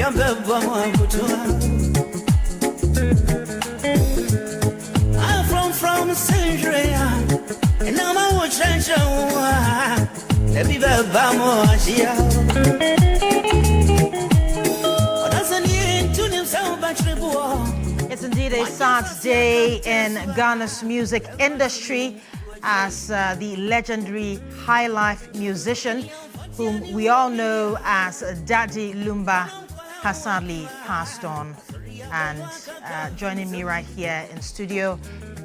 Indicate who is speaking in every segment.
Speaker 1: I'm from Centuria, and now my watch and show. Let me be
Speaker 2: It's indeed a sad day in Ghana's music industry as the legendary high life musician, whom we all know as Daddy Lumba, has sadly passed on. And joining me right here in studio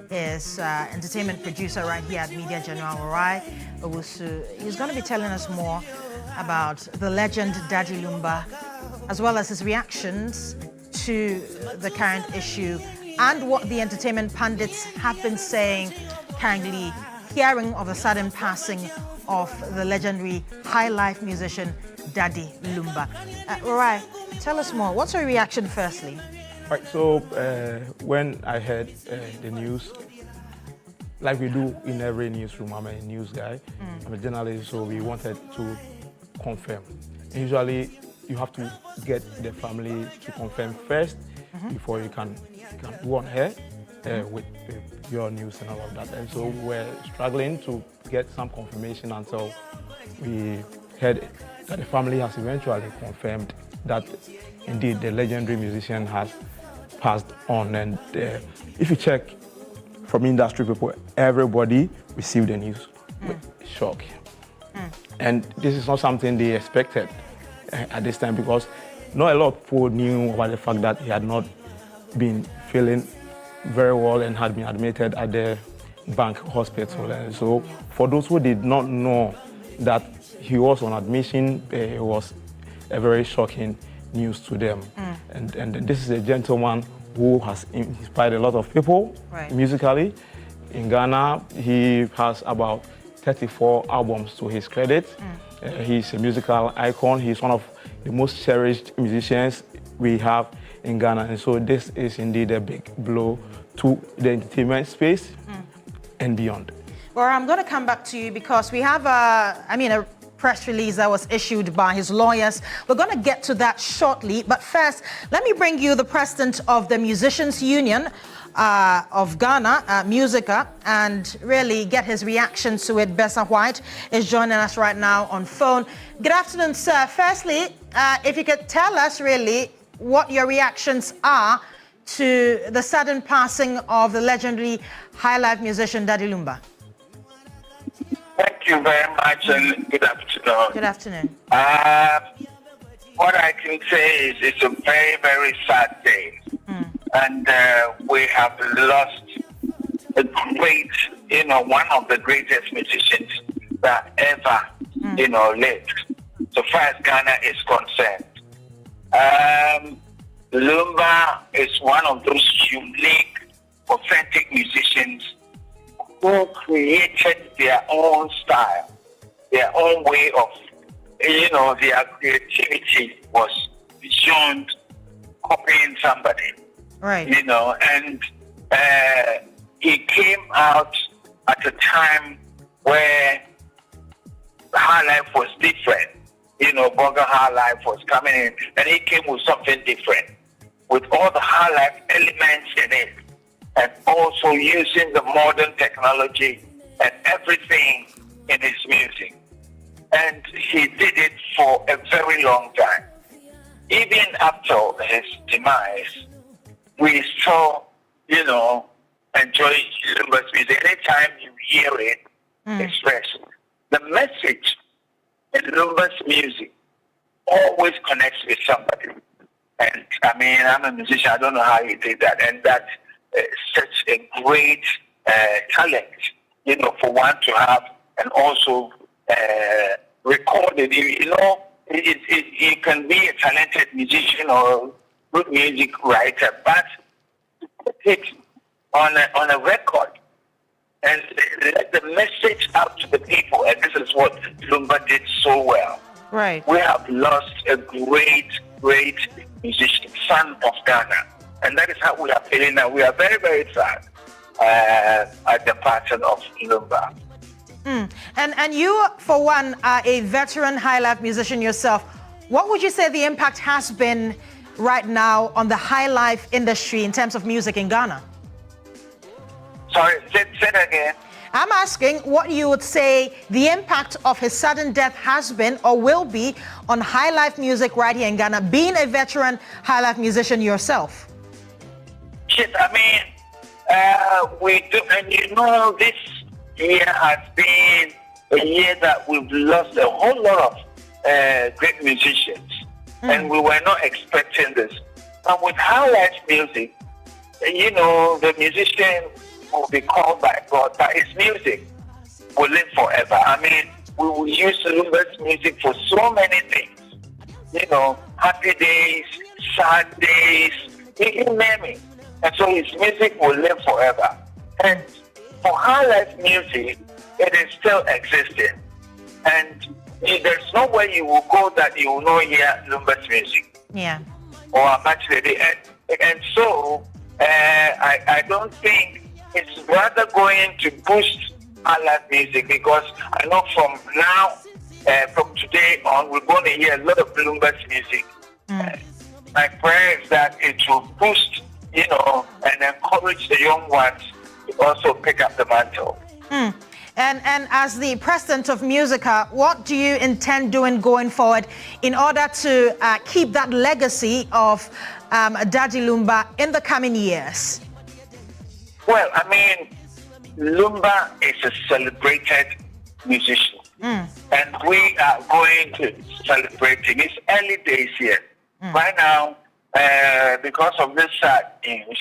Speaker 2: is entertainment producer right here at Media General, Orai Owusu. He's going to be telling us more about the legend Daddy Lumba, as well as his reactions to the current issue and what the entertainment pundits have been saying currently, hearing of the sudden passing of the legendary high life musician Daddy Lumba. Orai, tell us more. What's your reaction firstly?
Speaker 3: Right, so when I heard the news, like we do in every newsroom, I'm a news guy, I'm a journalist, so we wanted to confirm. Usually, you have to get the family to confirm first before you can go on air with your news and all of that. And so we're struggling to get some confirmation until we heard that the family has eventually confirmed that indeed the legendary musician has passed on. And if you check from industry people, everybody received the news with shock. And this is not something they expected at this time, because not a lot of people knew about the fact that he had not been feeling very well and had been admitted at the bank hospital. And so for those who did not know that he was on admission, it was a very shocking news to them. And this is a gentleman who has inspired a lot of people musically. In Ghana, he has about 34 albums to his credit. He's a musical icon. He's one of the most cherished musicians we have in Ghana. And so this is indeed a big blow to the entertainment space and beyond.
Speaker 2: Well, I'm going to come back to you because we have a press release that was issued by his lawyers. We're going to get to that shortly. But first, let me bring you the president of the Musicians Union of Ghana, Musica, and really get his reaction to it. Bessa White is joining us right now on phone. Good afternoon, sir. Firstly, if you could tell us really what your reactions are to the sudden passing of the legendary high life musician Daddy Lumba.
Speaker 4: Thank you very much and good afternoon.
Speaker 2: Good afternoon.
Speaker 4: What I can say is it's a very, very sad day. And we have lost a great, one of the greatest musicians that ever, lived. So far as Ghana is concerned. Lumba is one of those unique, authentic musicians who created their own style, their own way of, their creativity was beyond copying somebody.
Speaker 2: Right.
Speaker 4: And he came out at a time where high life was different. Burger high life was coming in, and he came with something different, with all the high life elements in it, and also using the modern technology and everything in his music. And he did it for a very long time. Even after his demise, we still, enjoy Lumba's music. Anytime you hear it expressed, the message in Lumba's music always connects with somebody. And I'm a musician. I don't know how he did that. And that's such a great talent, for one to have and also record it. You can be a talented musician or good music writer, but put it on a record and let the message out to the people. And this is what Lumba did so well.
Speaker 2: Right.
Speaker 4: We have lost a great, great musician, son of Ghana. And that is how we are feeling now. We are very, very sad at the passing of Lumba.
Speaker 2: And you, for one, are a veteran high life musician yourself. What would you say the impact has been right now on the high life industry in terms of music in Ghana?
Speaker 4: Sorry, say that again.
Speaker 2: I'm asking what you would say the impact of his sudden death has been or will be on high life music right here in Ghana, being a veteran high life musician yourself.
Speaker 4: Yes, I mean, we do, and you know, this year has been a year that we've lost a whole lot of great musicians, and we were not expecting this. But with high life music, you know, the musician will be called by God, but his music will live forever. I mean, we will use Lumba's music for so many things. You know, happy days, sad days, you name it. And so his music will live forever. And for high life music, it is still existing. And there's nowhere you will go that you will not hear Lumba's music.
Speaker 2: Yeah.
Speaker 4: Or actually, and so I don't think it's rather going to boost high life music, because I know from now, from today on, we're going to hear a lot of Lumba's music. My prayer is that it will boost, you know, and encourage the young ones to also pick up the mantle.
Speaker 2: And as the president of Musica, what do you intend doing going forward in order to keep that legacy of Daddy Lumba in the coming years?
Speaker 4: Well, I mean, Lumba is a celebrated musician, and we are going to celebrate him. It's early days here. Right now, because of this sad news,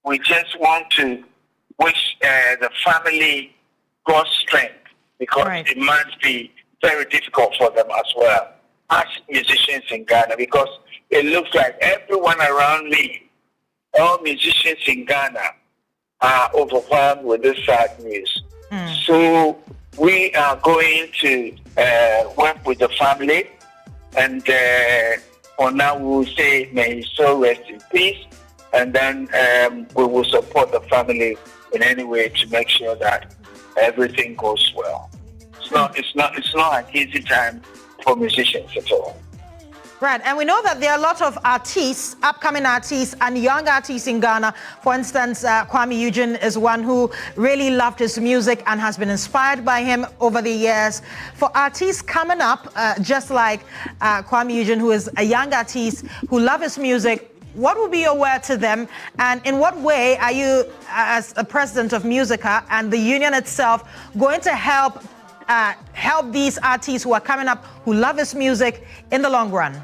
Speaker 4: we just want to wish the family God's strength, because it must be very difficult for them as well as musicians in Ghana, because it looks like everyone around me, all musicians in Ghana, are overwhelmed with this sad news. So we are going to work with the family, and for now we will say, may his soul rest in peace, and then we will support the family in any way to make sure that everything goes well. It's not an easy time for musicians at all.
Speaker 2: Right, and we know that there are a lot of artists, upcoming artists and young artists in Ghana. For instance, Kwame Eugene is one who really loved his music and has been inspired by him over the years. For artists coming up, just like Kwame Eugene, who is a young artist who love his music, what would be your word to them? And in what way are you, as a president of Musica and the union itself, going to help these artists who are coming up, who love his music, in the long run?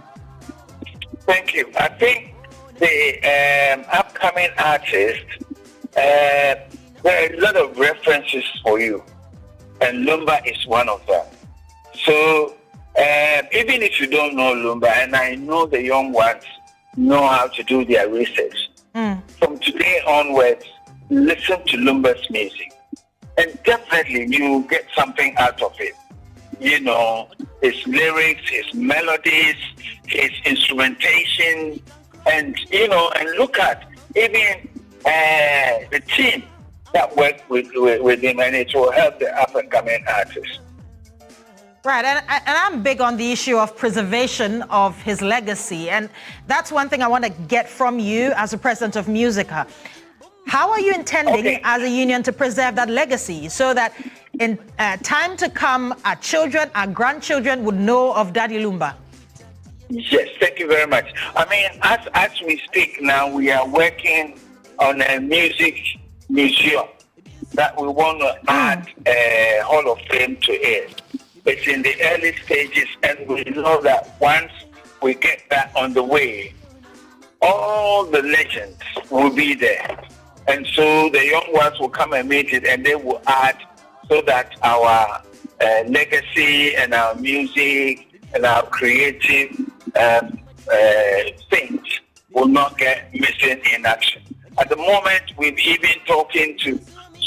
Speaker 4: Thank you. I think the upcoming artists, there are a lot of references for you, and Lumba is one of them. So even if you don't know Lumba, and I know the young ones know how to do their research, from today onwards, listen to Lumba's music, and definitely you will get something out of it. You know, his lyrics, his melodies, his instrumentation, and, you know, and look at even the team that worked with him, and it will help the up-and-coming artists.
Speaker 2: Right, and I'm big on the issue of preservation of his legacy, and that's one thing I want to get from you as a president of Musica. How are you intending as a union to preserve that legacy so that in time to come, our children, our grandchildren would know of Daddy Lumba?
Speaker 4: Yes, thank you very much. I mean, as we speak now, we are working on a music museum that we want to add a Hall of Fame to it. It's in the early stages, and we know that once we get that on the way, all the legends will be there. And so the young ones will come and meet it, and they will add, so that our legacy and our music and our creative things will not get missing in action. At the moment, we've even talking to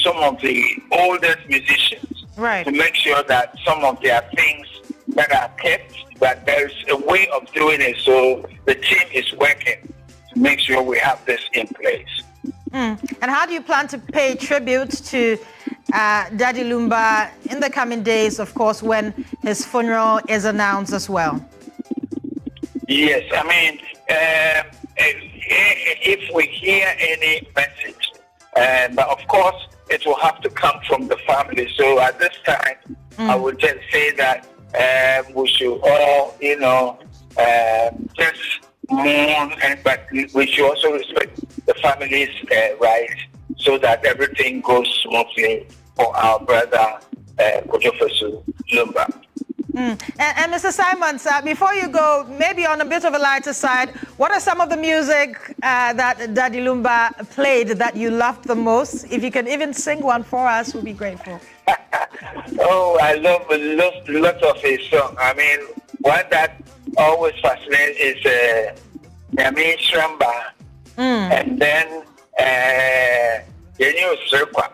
Speaker 4: some of the oldest musicians to make sure that some of their things that are kept, that there's a way of doing it. So the team is working to make sure we have this in place.
Speaker 2: And how do you plan to pay tribute to Daddy Lumba in the coming days, of course, when his funeral is announced as well?
Speaker 4: Yes, I mean, if we hear any message, but of course, it will have to come from the family. So at this time, I would just say that we should all, just mourn, but we should also respect the family's rights so that everything goes smoothly for our brother, Kojofesu Lumba.
Speaker 2: And Mr. Simons, before you go, maybe on a bit of a lighter side, what are some of the music that Daddy Lumba played that you loved the most? If you can even sing one for us, we'll be grateful.
Speaker 4: Oh, I love lots of his songs. I mean, one that always fascinates is Yami Shramba, and then Yenyo Srekwa.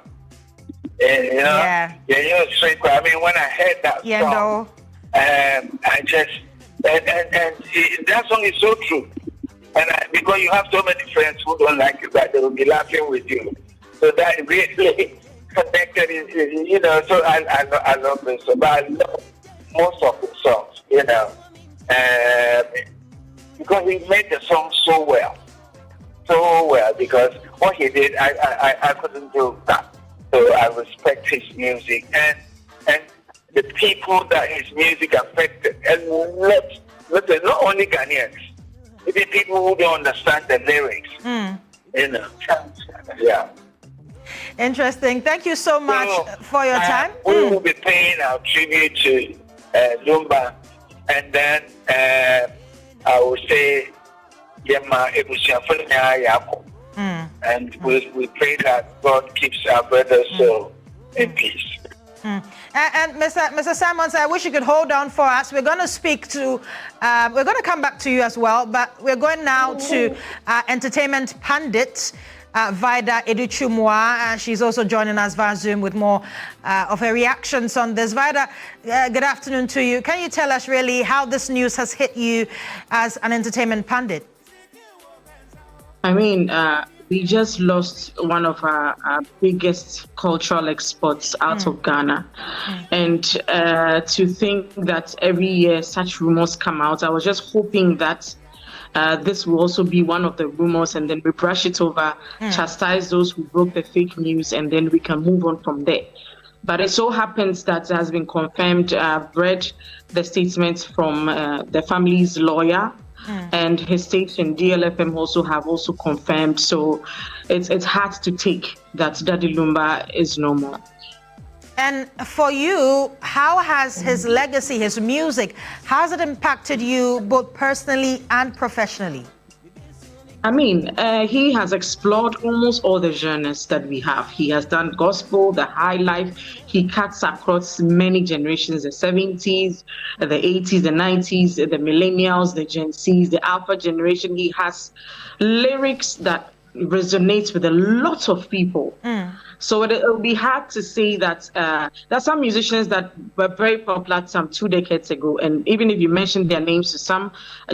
Speaker 4: Yenyo Srekwa. I mean, when I heard that song, I just and that song is so true, and because you have so many friends who don't like it, that they will be laughing with you, so that really connected. So I love this, but I love most of the songs, because he made the song so well, because what he did, I couldn't do that. So I respect his music and the people that his music affected, and listen, not only Ghanaians, even people who don't understand the lyrics. Yeah.
Speaker 2: Interesting. Thank you so much for your time.
Speaker 4: We will be paying our tribute to Lumba, and then I will say, and we pray that God keeps our brother's soul in peace.
Speaker 2: And Mr. Simons, I wish you could hold on for us. We're going to speak to, we're going to come back to you as well, but we're going now to entertainment pundit, Vida Educhumwa. She's also joining us via Zoom with more of her reactions on this. Vida, good afternoon to you. Can you tell us really how this news has hit you as an entertainment pundit?
Speaker 5: I mean, we just lost one of our biggest cultural exports out of Ghana. And to think that every year such rumors come out, I was just hoping that this will also be one of the rumors, and then we brush it over, chastise those who broke the fake news, and then we can move on from there. But it so happens that it has been confirmed. I've read the statements from the family's lawyer, and his station DLFM also confirmed. So it's hard to take that Daddy Lumba is no more.
Speaker 2: And for you, how has his legacy, his music, how has it impacted you both personally and professionally?
Speaker 5: I mean, he has explored almost all the genres that we have. He has done gospel, the high life. He cuts across many generations, the 70s, the 80s, the 90s, the millennials, the Gen Zs, the Alpha generation. He has lyrics that resonate with a lot of people. So it'll be hard to say that there are some musicians that were very popular some 2 decades ago, and even if you mention their names to some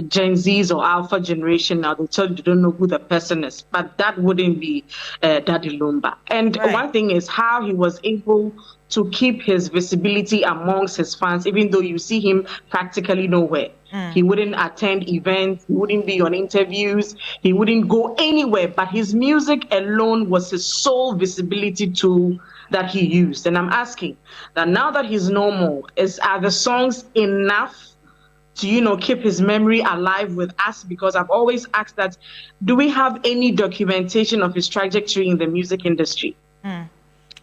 Speaker 5: Gen Zs or Alpha generation, now they tell you they don't know who the person is, but that wouldn't be Daddy Lumba. And one thing is how he was able to keep his visibility amongst his fans, even though you see him practically nowhere. He wouldn't attend events, he wouldn't be on interviews, he wouldn't go anywhere, but his music alone was his sole visibility tool that he used. And I'm asking that now that he's no more, are the songs enough to, keep his memory alive with us? Because I've always asked that, do we have any documentation of his trajectory in the music industry?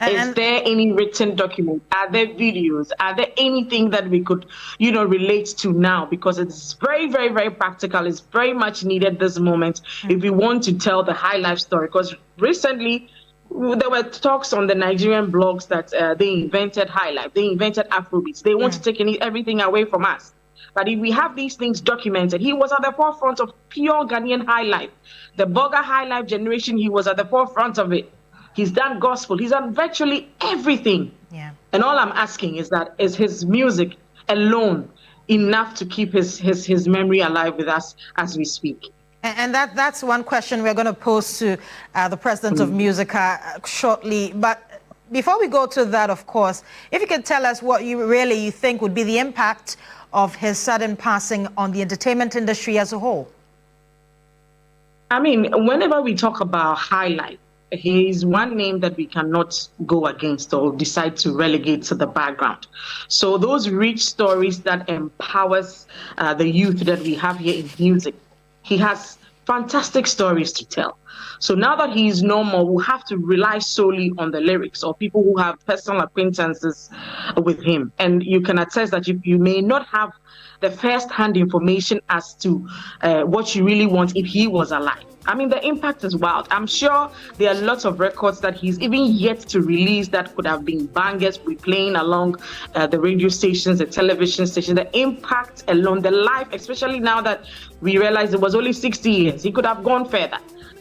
Speaker 5: Is there any written document? Are there videos? Are there anything that we could, relate to now? Because it's very, very, very practical. It's very much needed this moment if we want to tell the high life story. Because recently, there were talks on the Nigerian blogs that they invented high life. They invented Afrobeats. They want to take everything away from us. But if we have these things documented, he was at the forefront of pure Ghanaian high life. The Burger high life generation, he was at the forefront of it. He's done gospel. He's done virtually everything. Yeah. And all I'm asking is that is his music alone enough to keep his memory alive with us as we speak?
Speaker 2: And that's one question we're going to pose to the president of Musica shortly. But before we go to that, of course, if you could tell us what you think would be the impact of his sudden passing on the entertainment industry as a whole.
Speaker 5: I mean, whenever we talk about highlight, he is one name that we cannot go against or decide to relegate to the background. So those rich stories that empowers the youth that we have here in music, he has fantastic stories to tell. So now that he is no more, we'll have to rely solely on the lyrics or people who have personal acquaintances with him. And you can attest that you may not have the first-hand information as to what you really want if he was alive. I mean, the impact is wild. I'm sure there are lots of records that he's even yet to release that could have been bangers replaying along the radio stations, the television stations. The impact alone, the life, especially now that we realize it was only 60 years. He could have gone further.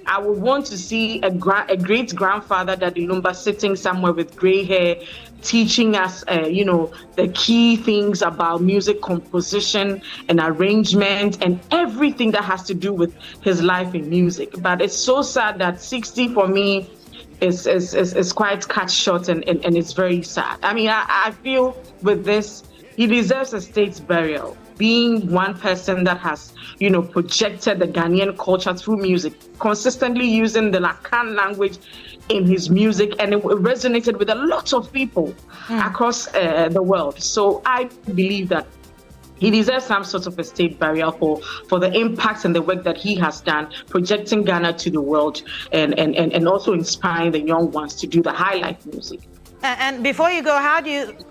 Speaker 5: I would want to see a great-grandfather, Daddy Lumba, sitting somewhere with gray hair, teaching us, the key things about music composition and arrangement and everything that has to do with his life in music. But it's so sad that 60 for me is quite cut short and it's very sad. I mean, I feel with this, he deserves a state burial. Being one person that has, projected the Ghanaian culture through music, consistently using the Lakan language in his music, and it resonated with a lot of people across the world. So I believe that he deserves some sort of a state burial for the impact and the work that he has done, projecting Ghana to the world and also inspiring the young ones to do the highlight music.
Speaker 2: And before you go,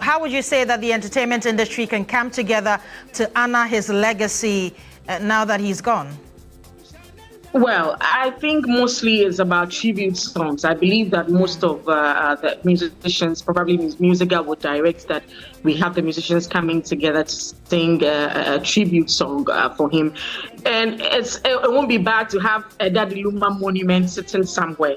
Speaker 2: how would you say that the entertainment industry can come together to honor his legacy now that he's gone?
Speaker 5: Well, I think mostly it's about tribute songs. I believe that most of the musicians, probably Musica would direct that we have the musicians coming together to sing a tribute song for him. And it won't be bad to have a Daddy Lumba monument sitting somewhere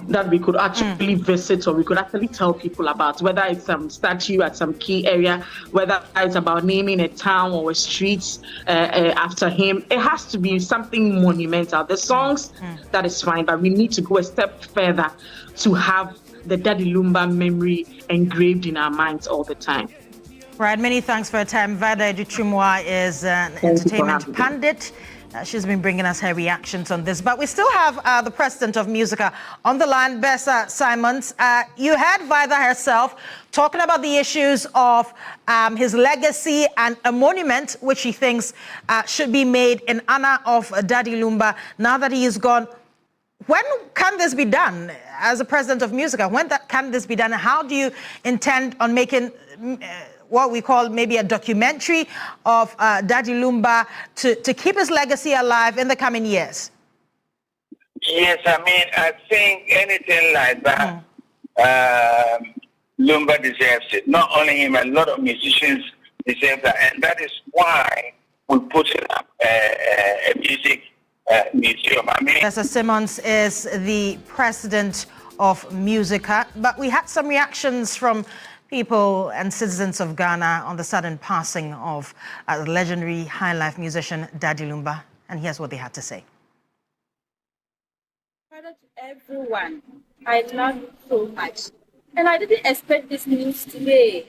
Speaker 5: that we could actually visit, or we could actually tell people about, whether it's some statue at some key area, whether it's about naming a town or a street after him. It has to be something monumental. The songs, that is fine, but we need to go a step further to have the Daddy Lumba memory engraved in our minds all the time.
Speaker 2: Right, many thanks for your time. Vada Educhumwa is an entertainment pundit. She's been bringing us her reactions on this. But we still have the president of Musica on the line, Bessa Simons. You had Vida herself talking about the issues of his legacy and a monument which she thinks should be made in honor of Daddy Lumba now that he is gone. When can this be done as a president of Musica? When can this be done? How do you intend on making what we call maybe a documentary of Daddy Lumba to keep his legacy alive in the coming years?
Speaker 4: Yes, I think anything like that, Lumba deserves it. Not only him, a lot of musicians deserve that. And that is why we put up a music museum.
Speaker 2: Bessa Simons is the president of Musica, but we had some reactions from people and citizens of Ghana on the sudden passing of legendary high-life musician Daddy Lumba, and here's what they had to say.
Speaker 6: To everyone, I love you so much, and I didn't expect this news today.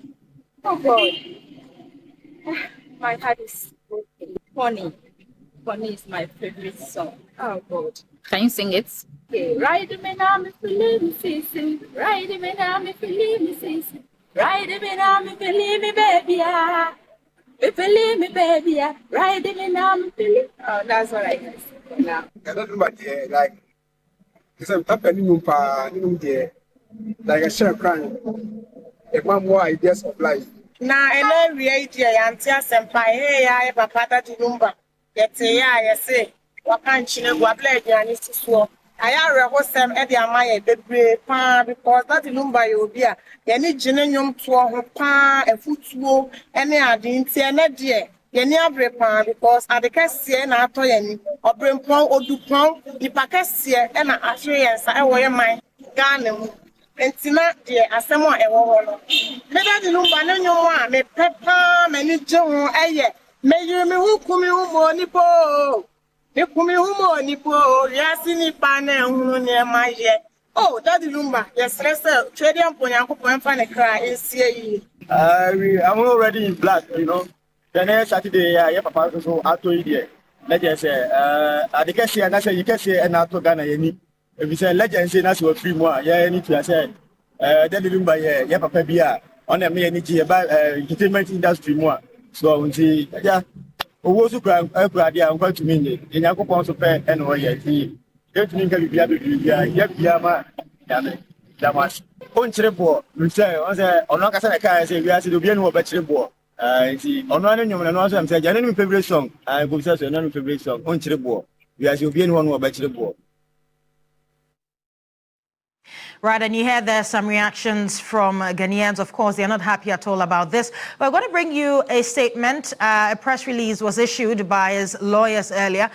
Speaker 6: Oh God, my heart is broken. Funny is my favorite song. Oh God,
Speaker 7: can you sing it?
Speaker 6: Okay. Ride me now, me feel me season. Ride me now, me feel me season. Ride me now, me believe me, baby, me believe me, baby, ride me now, me believe. Oh, that's what I can say now.
Speaker 8: I don't know about like, because I'm happening like a share crying. If one more ideas of life.
Speaker 9: Now, I know we are here, Auntie Senpai, hey, I have a Daddy Lumba. Yet, I say, what can't you know, what play, and it's to swap. I have a hostem at the Amaya, the brave pan, because Daddy Lumba, you'll be a any generium to a pan, a football, any idea, and a dear. Yenny Abrepan, because at the Cassia and Atoyani, or Brimpon or Dupont, the Pacassia and Assyrians, I wear my Ghana. And Tina, dear, as someone a woman. Daddy Lumba, no one, may pepper, many Joe, may you me who come home, Nipo. You come home, Nipo, yes, in the panel, near my yet. Oh, Daddy Lumba, yes, sir. Trading Ponyanko Poemfa cry is here.
Speaker 8: I'm already in black, you know. The next Saturday, yeah, papa, so I told you, let's say, I can see, and I say, you can say, and I told Ghana, if you say, legend, say, that's what 3 more, yeah, I need to say, Daddy Lumba, yeah, papa, yeah, on a me, energy about entertainment industry more. So, I will see, yeah, who was I'm going to mean it, in Uncle Ponso Pen, and all, yeah, don't think I'll be able to be, yeah, that much. Onchirebo, we say, on the Casana, say, we are to be any more better. See, on one and also, I'm saying, any favorite song, I go say, no favorite song, Onchirebo, we are to be anyone more better.
Speaker 2: Right, and you heard there some reactions from Ghanaians. Of course, they're not happy at all about this. We're going to bring you a statement. A press release was issued by his lawyers earlier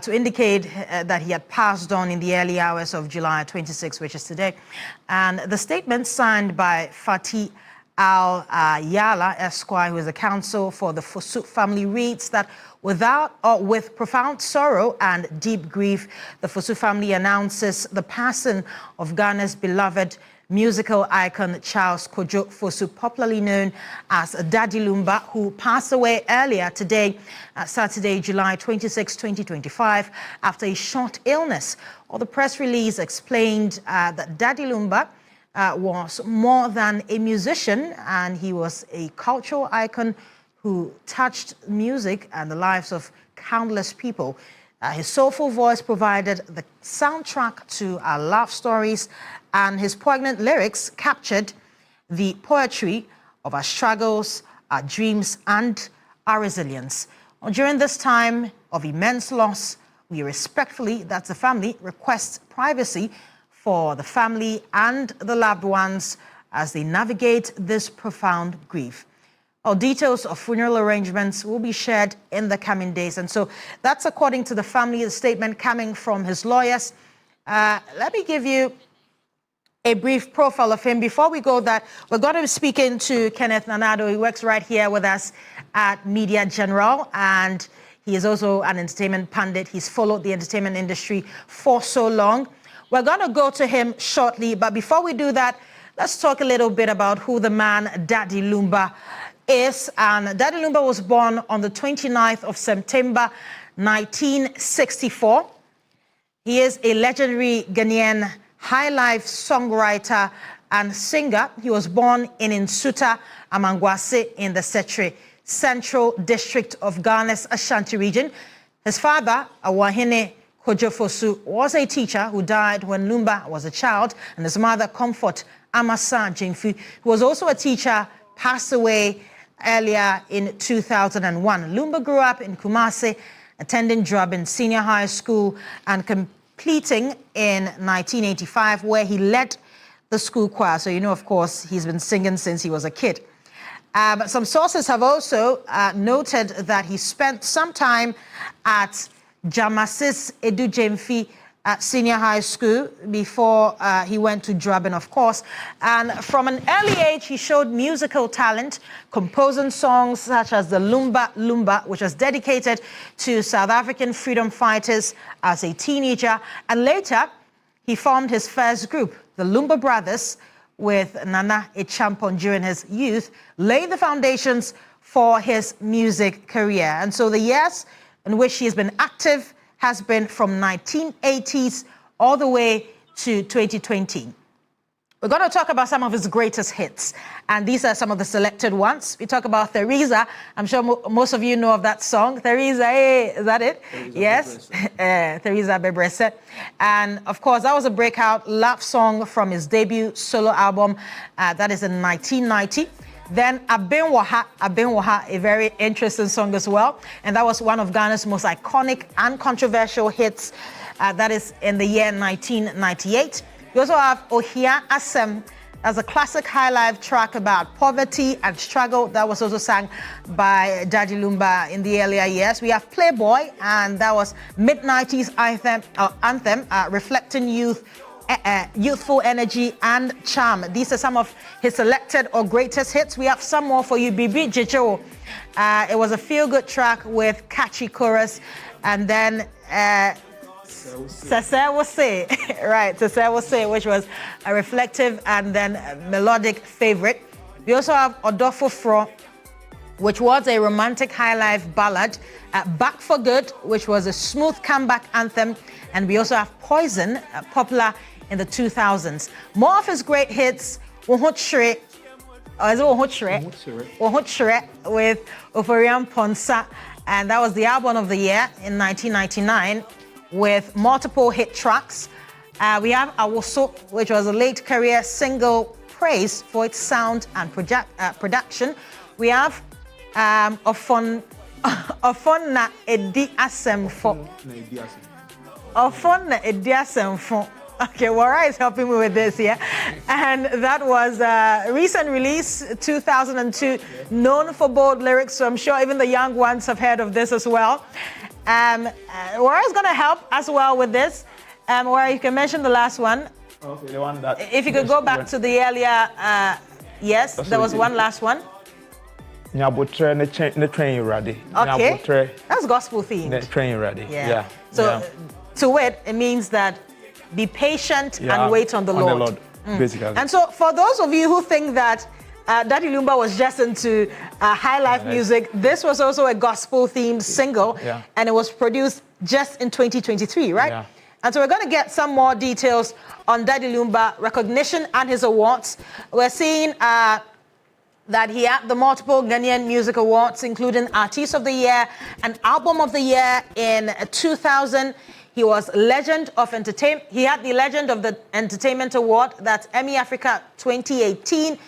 Speaker 2: to indicate that he had passed on in the early hours of July 26, which is today. And the statement signed by Fatih Al-Yala Esquire, who is the counsel for the Fosu family, reads that with profound sorrow and deep grief, the Fosu family announces the passing of Ghana's beloved musical icon Charles Kojo Fosu, popularly known as Daddy Lumba, who passed away earlier today, Saturday, July 26, 2025, after a short illness. Well, the press release explained that Daddy Lumba was more than a musician, and he was a cultural icon who touched music and the lives of countless people. His soulful voice provided the soundtrack to our love stories, and his poignant lyrics captured the poetry of our struggles, our dreams, and our resilience. Well, during this time of immense loss, we respectfully, that's the family, request privacy for the family and the loved ones as they navigate this profound grief. All details of funeral arrangements will be shared in the coming days. And so that's according to the family, the statement coming from his lawyers. Let me give you a brief profile of him. Before we go that, we're going to be speaking to Kenneth Nanado. He works right here with us at Media General, and he is also an entertainment pundit. He's followed the entertainment industry for so long. We're going to go to him shortly, but before we do that, let's talk a little bit about who the man Daddy Lumba is. And Daddy Lumba was born on the 29th of September, 1964. He is a legendary Ghanaian high life songwriter and singer. He was born in Nsuta, Amangwase, in the Setre Central District of Ghana's Ashanti region. His father, Awahene Kojo Fosu, was a teacher who died when Lumba was a child, and his mother, Comfort Amasa Jemfi, who was also a teacher, passed away earlier in 2001. Lumba grew up in Kumasi, attending Drabin Senior High School and completing in 1985, where he led the school choir. So, you know, of course, he's been singing since he was a kid. But some sources have also noted that he spent some time at Jamasis Edu Jemfi Senior High School before he went to Drabin, of course. And from an early age, he showed musical talent, composing songs such as the Lumba Lumba, which was dedicated to South African freedom fighters as a teenager. And later, he formed his first group, the Lumba Brothers, with Nana Echampon during his youth, laid the foundations for his music career. And so the years in which he has been active has been from 1980s all the way to 2020. We're going to talk about some of his greatest hits, and these are some of the selected ones. We talk about Theresa. I'm sure most of you know of that song. Theresa, hey, is that it? Theresa, yes, Theresa Bebrese. And of course, that was a breakout love song from his debut solo album, that is in 1990. Then Aben Waha, a very interesting song as well. And that was one of Ghana's most iconic and controversial hits. That is in the year 1998. We also have Ohia Asem as a classic high life track about poverty and struggle. That was also sung by Daddy Lumba in the earlier years. We have Playboy, and that was mid-90s anthem reflecting youthful energy and charm. These are some of his selected or greatest hits. We have some more for you. Bibi Jejo. It was a feel-good track with catchy chorus, and then Sese will say, right, Sese will say, which was a reflective and then a melodic favorite. We also have Odofo Fro, which was a romantic high life ballad, Back for Good, which was a smooth comeback anthem, and we also have Poison, popular in the 2000s. More of his great hits, Wohochre, with Oforian Ponsa, and that was the album of the year in 1999 with multiple hit tracks. We have Awoso, which was a late career single praised for its sound and production. We have Ofon na Edi Asemfo. Ofon na Edi Asemfo. Okay, Wara is helping me with this, yeah? And that was a recent release, 2002, known for bold lyrics, so I'm sure even the young ones have heard of this as well. Wara is going to help as well with this. Wara, you can mention the last one.
Speaker 3: Okay, the one that...
Speaker 2: If you could go back to the earlier, yes, there was one last one.
Speaker 3: Nyabotre ne train ready.
Speaker 2: Okay, that's gospel themed.
Speaker 3: Ne train ready.
Speaker 2: Yeah. So to it means that be patient and wait on the Lord.
Speaker 3: Basically.
Speaker 2: And so for those of you who think that Daddy Lumba was just into high life music, this was also a gospel themed single, and it was produced just in 2023, right?
Speaker 3: Yeah.
Speaker 2: And so we're going to get some more details on Daddy Lumba recognition and his awards. We're seeing that he had the multiple Ghanaian Music Awards, including Artist of the Year and Album of the Year in 2000. He was Legend of Entertainment. He had the Legend of the Entertainment Award. That's Emmy Africa 2018.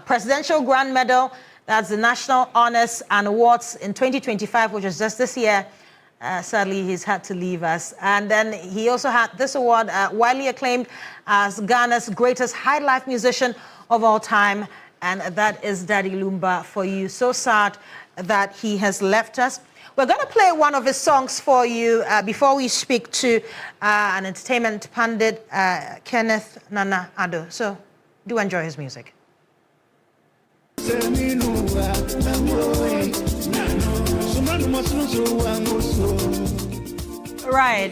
Speaker 2: Presidential Grand Medal. That's the National Honors and Awards in 2025, which was just this year. Sadly, he's had to leave us. And then he also had this award, widely acclaimed as Ghana's greatest high life musician of all time. And that is Daddy Lumba for you. So sad that he has left us. We're going to play one of his songs for you before we speak to an entertainment pundit, Kenneth Nana Addo. So do enjoy his music. Right.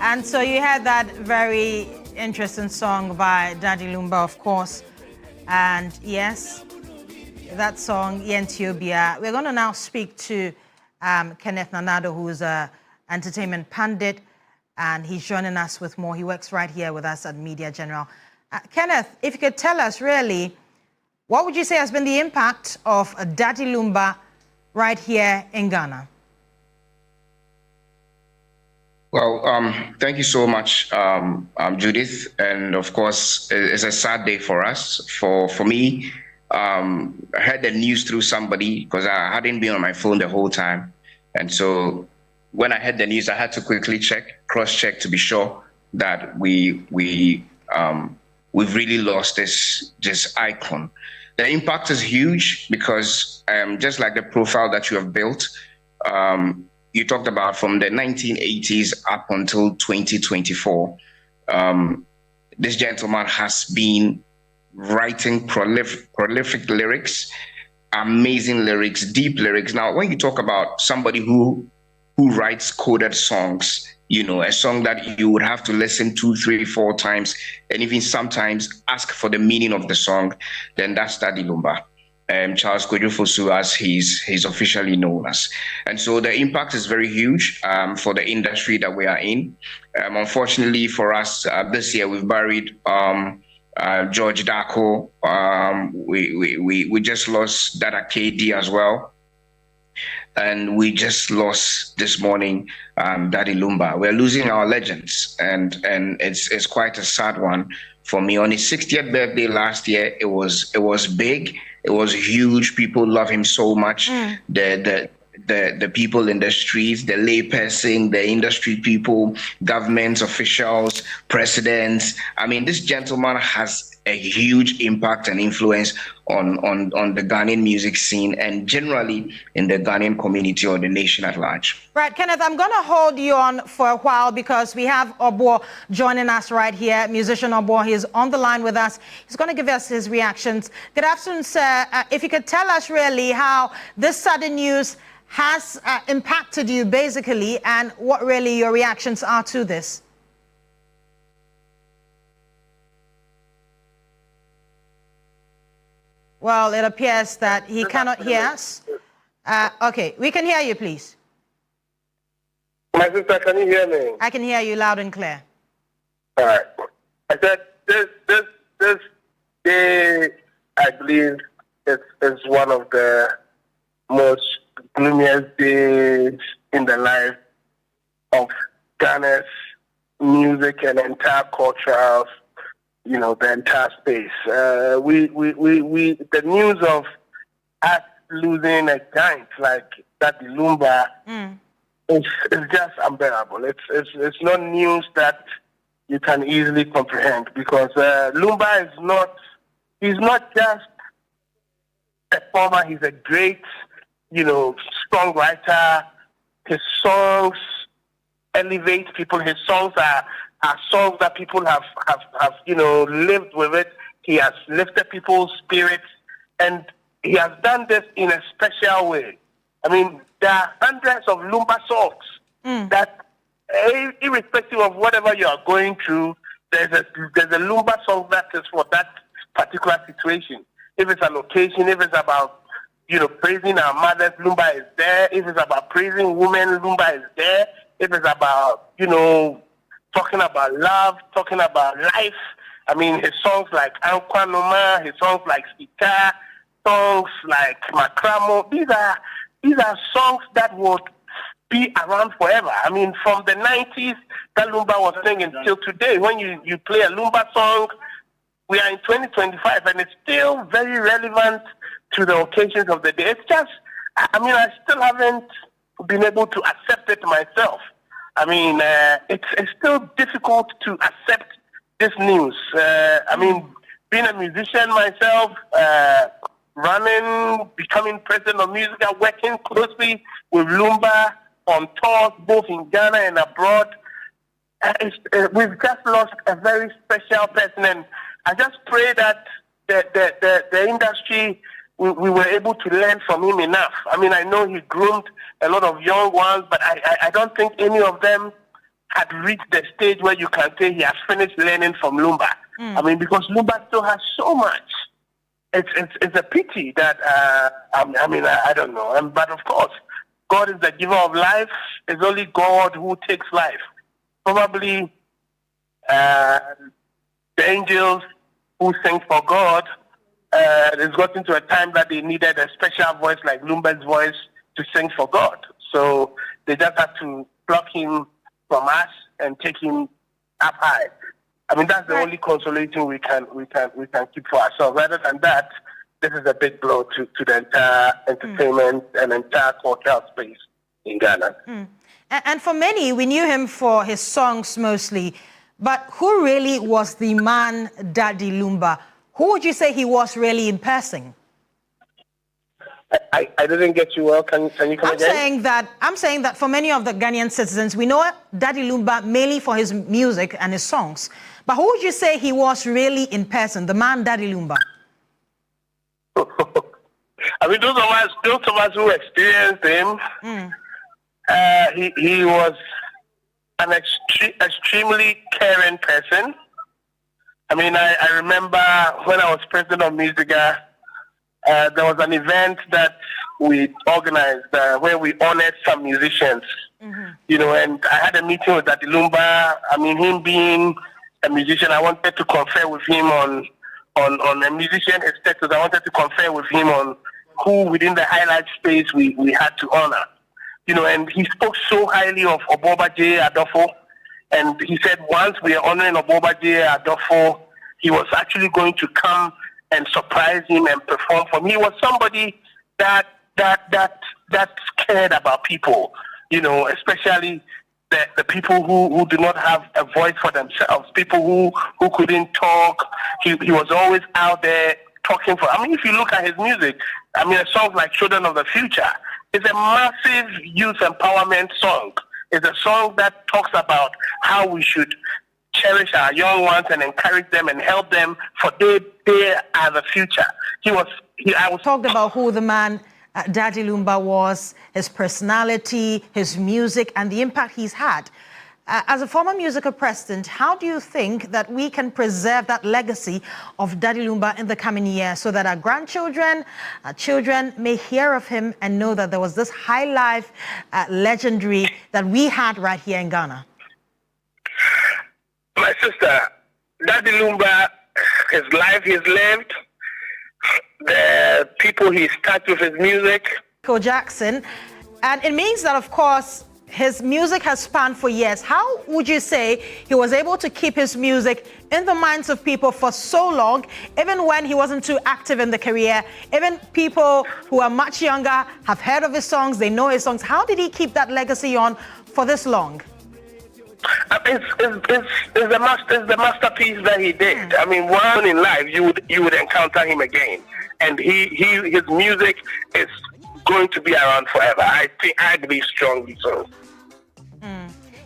Speaker 2: And so you had that very interesting song by Daddy Lumba, of course. And yes, that song, Yentiobia. We're going to now speak to Kenneth Nanado, who is an entertainment pundit, and he's joining us with more. He works right here with us at Media General. Kenneth, if you could tell us really, what would you say has been the impact of Daddy Lumba right here in Ghana?
Speaker 7: Well, thank you so much, Judith. And of course, it's a sad day for us. For me, I heard the news through somebody because I hadn't been on my phone the whole time. And so when I heard the news, I had to quickly cross-check to be sure that we've really lost this icon. The impact is huge because just like the profile that you have built, you talked about from the 1980s up until 2024, this gentleman has been writing prolific lyrics, amazing lyrics, deep lyrics. Now, when you talk about somebody who writes coded songs, you know, a song that you would have to listen 2, 3, 4 times, and even sometimes ask for the meaning of the song, then that's Daddy Lumba. Charles Kojofosu, as he's officially known as. And so the impact is very huge for the industry that we are in. Unfortunately for us, this year we've buried George Dako. We just lost Dada KD as well. And we just lost this morning Daddy Lumba. We're losing our legends, and it's quite a sad one for me. On his 60th birthday last year, it was big. It was huge. People love him so much. The people in the streets, the layperson, the industry people, government officials, presidents. I mean, this gentleman has a huge impact and influence on the Ghanaian music scene and generally in the Ghanaian community or the nation at large.
Speaker 2: Right, Kenneth, I'm going to hold you on for a while because we have Obo joining us right here. Musician Obo, he's on the line with us. He's going to give us his reactions. Good afternoon, sir. If you could tell us really how this sudden news has impacted you basically and what really your reactions are to this. Well, it appears that he cannot hear us. Okay, we can hear you, please.
Speaker 10: My sister, can you hear me?
Speaker 2: I can hear you loud and clear.
Speaker 10: All right. I said this day, I believe, is one of the most gloomiest days in the life of Ghana's music and entire culture of, the entire space. The news of us losing a giant like that Lumba is just unbearable. It's not news that you can easily comprehend because Lumba he's not just a performer, he's a great, songwriter. His songs elevate people. His songs are songs that people have lived with it. He has lifted people's spirits, and he has done this in a special way. I mean, there are hundreds of Lumba songs that, irrespective of whatever you are going through, there's a Lumba song that is for that particular situation. If it's an occasion, if it's about praising our mothers, Lumba is there. If it's about praising women, Lumba is there. If it's about talking about love, talking about life. I mean, his songs like Ankwa Noma, his songs like Sika, songs like Makramo. These are songs that would be around forever. I mean, from the 90s that Lumba was singing till today. When you play a Lumba song, we are in 2025 and it's still very relevant to the occasions of the day. It's just, I still haven't been able to accept it myself. I mean, it's still difficult to accept this news. Being a musician myself, becoming president of music, working closely with Lumba on tours, both in Ghana and abroad. We've just lost a very special person, and I just pray that the industry, we were able to learn from him enough. I mean, I know he groomed a lot of young ones, but I don't think any of them had reached the stage where you can say he has finished learning from Lumba. I mean, because Lumba still has so much. It's a pity that, I don't know. But of course, God is the giver of life. It's only God who takes life. Probably the angels who sing for God, it's gotten to a time that they needed a special voice like Lumba's voice to sing for God. So they just had to pluck him from us and take him up high. I mean, that's the only consolation we can keep for ourselves. Rather than that, this is a big blow to the entire entertainment and entire cultural space in Ghana.
Speaker 2: And for many, we knew him for his songs mostly. But who really was the man, Daddy Lumba? Who would you say he was really in person?
Speaker 10: I didn't get you well. Can you come again?
Speaker 2: I'm saying that for many of the Ghanaian citizens, we know Daddy Lumba mainly for his music and his songs. But who would you say he was really in person, the man Daddy Lumba?
Speaker 10: I mean, those of us who experienced him, he was an extremely caring person. I mean, I remember when I was president of Musica, there was an event that we organized where we honored some musicians, and I had a meeting with Daddy Lumba. I mean, him being a musician, I wanted to confer with him on a musician status. I wanted to confer with him on who within the highlight space we had to honor. And he spoke so highly of Oboba J. Adolfo, and he said once we are honoring Oboba J. Adolfo, he was actually going to come and surprise him and perform for him. He was somebody that cared about people, especially the people who do not have a voice for themselves, people who couldn't talk, He was always out there talking for. I mean, if you look at his music, I mean, a song like "Children of the Future" is a massive youth empowerment song. It's a song that talks about how we should cherish our young ones and encourage them and help them, for they are the future. I was
Speaker 2: talked about who the man Daddy Lumba was, his personality, his music, and the impact he's had. As a former musical president, how do you think that we can preserve that legacy of Daddy Lumba in the coming years so that our grandchildren, our children may hear of him and know that there was this high life legendary that we had right here in Ghana?
Speaker 10: My sister, Daddy Lumba, his life he's lived, the people he's touched with his music.
Speaker 2: Michael Jackson, and it means that, of course, his music has spanned for years. How would you say he was able to keep his music in the minds of people for so long, even when he wasn't too active in the career? Even people who are much younger have heard of his songs, they know his songs. How did he keep that legacy on for this long?
Speaker 10: It's the masterpiece that he did. I mean, one in life you would encounter him again, and his music is going to be around forever. I believe strongly so.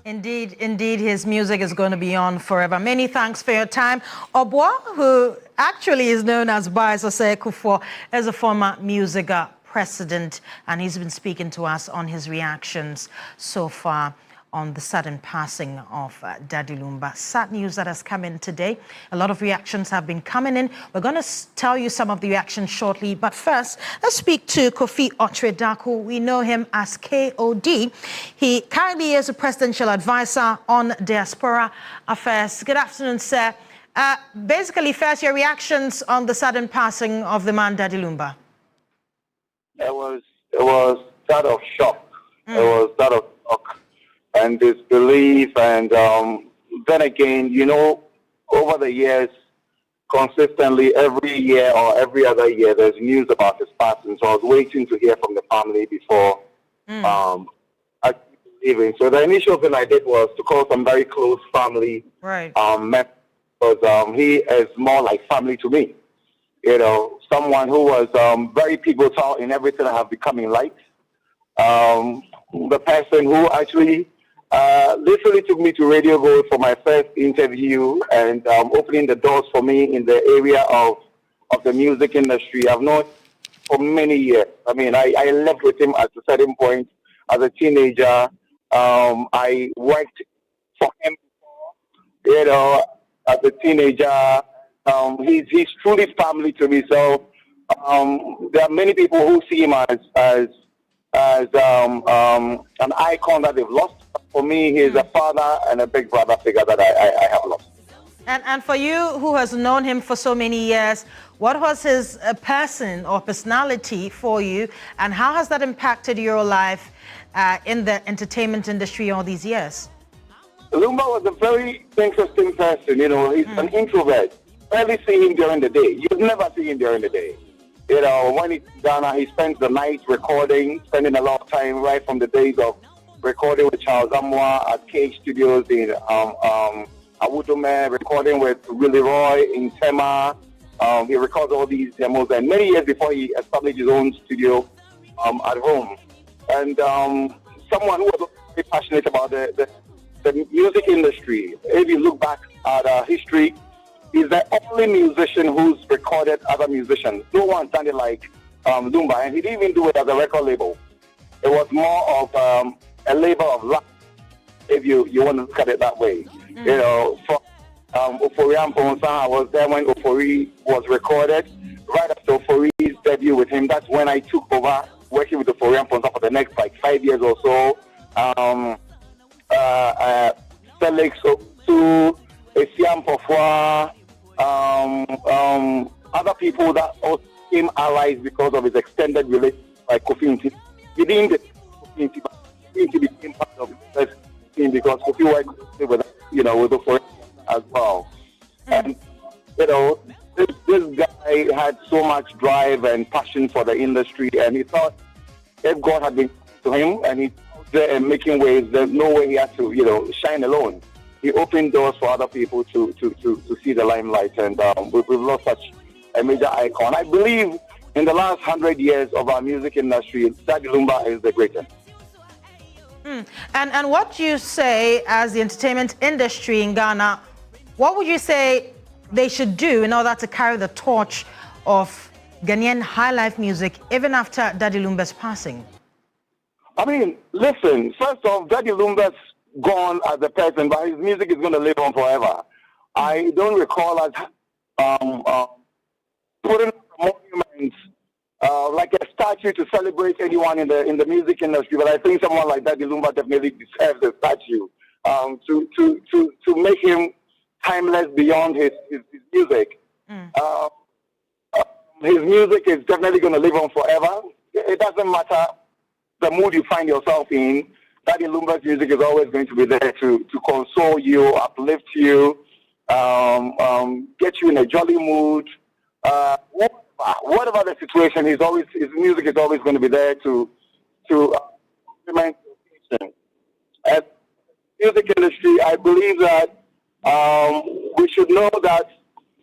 Speaker 2: Indeed, his music is going to be on forever. Many thanks for your time. Obwa, who actually is known as Bias Osei-Kufuor, is a former music president, and he's been speaking to us on his reactions so far on the sudden passing of Daddy Lumba. Sad news that has come in today. A lot of reactions have been coming in. We're going to tell you some of the reactions shortly. But first, let's speak to Kofi Otredaku. We know him as KOD. He currently is a presidential advisor on diaspora affairs. Good afternoon, sir. Basically, first, your reactions on the sudden passing of the man Daddy Lumba.
Speaker 11: It was that of shock. It was that of shock and disbelief, and then again, you know, over the years, consistently every year or every other year, there's news about his passing. So I was waiting to hear from the family before leaving. So the initial thing I did was to call some very close family members, because he is more like family to me. You know, someone who was very pivotal in everything I have become in life. The person who actually literally took me to Radio Gold for my first interview and opening the doors for me in the area of the music industry. I've known for many years. I mean, I left with him at a certain point as a teenager. I worked for him, you know, as a teenager. He's truly family to me. So there are many people who see him as an icon that they've lost. For me, he's a father and a big brother figure that I have lost.
Speaker 2: And for you, who has known him for so many years, what was his person or personality for you, and how has that impacted your life in the entertainment industry all these years?
Speaker 11: Lumba was a very interesting person. You know, he's an introvert. Rarely see him during the day. You never see him during the day. You know, when he's in Ghana, he spends the night recording, spending a lot of time right from the days of recording with Charles Amwa at Cage Studios in Awudume, recording with Willie Roy in Tema. He records all these demos, and many years before he established his own studio at home. And someone who was very passionate about the music industry. If you look back at history, he's the only musician who's recorded other musicians. No one sounded like Lumba, and he didn't even do it as a record label. It was more of a labor of love, if you want to look at it that way. You know, for Ofori Amponsa, I was there when Ofori was recorded. Right after Ofori's debut with him, that's when I took over working with Ofori Amponsa for the next 5 years or so. Felix Osu, Esiam Pofwa, other people that also became allies because of his extended relationship, like Kofi Nti. He didn't get Kofi Nti, but Kofi Nti became part of the team because Kofi worked with, you know, with the forest as well. And, you know, this guy had so much drive and passion for the industry, and he thought if God had been to him and he's there and making waves, there's no way he had to, you know, shine alone. he opened doors for other people to see the limelight, and we've lost such a major icon. I believe in the last 100 years of our music industry, Daddy Lumba is the greatest.
Speaker 2: And what you say as the entertainment industry in Ghana, what would you say they should do in order to carry the torch of Ghanaian high life music even after Daddy Lumba's passing?
Speaker 11: I mean, listen, first off, Daddy Lumba's gone as a person, but his music is going to live on forever. I don't recall us putting monuments like a statue to celebrate anyone in the music industry, but I think someone like Daddy Lumba definitely deserves a statue to make him timeless beyond his music. His music is definitely going to live on forever. It doesn't matter the mood you find yourself in. Daddy Lumba's music is always going to be there to console you, uplift you, get you in a jolly mood. Whatever the situation, his music is always going to be there to implement the As music industry, I believe that we should know that,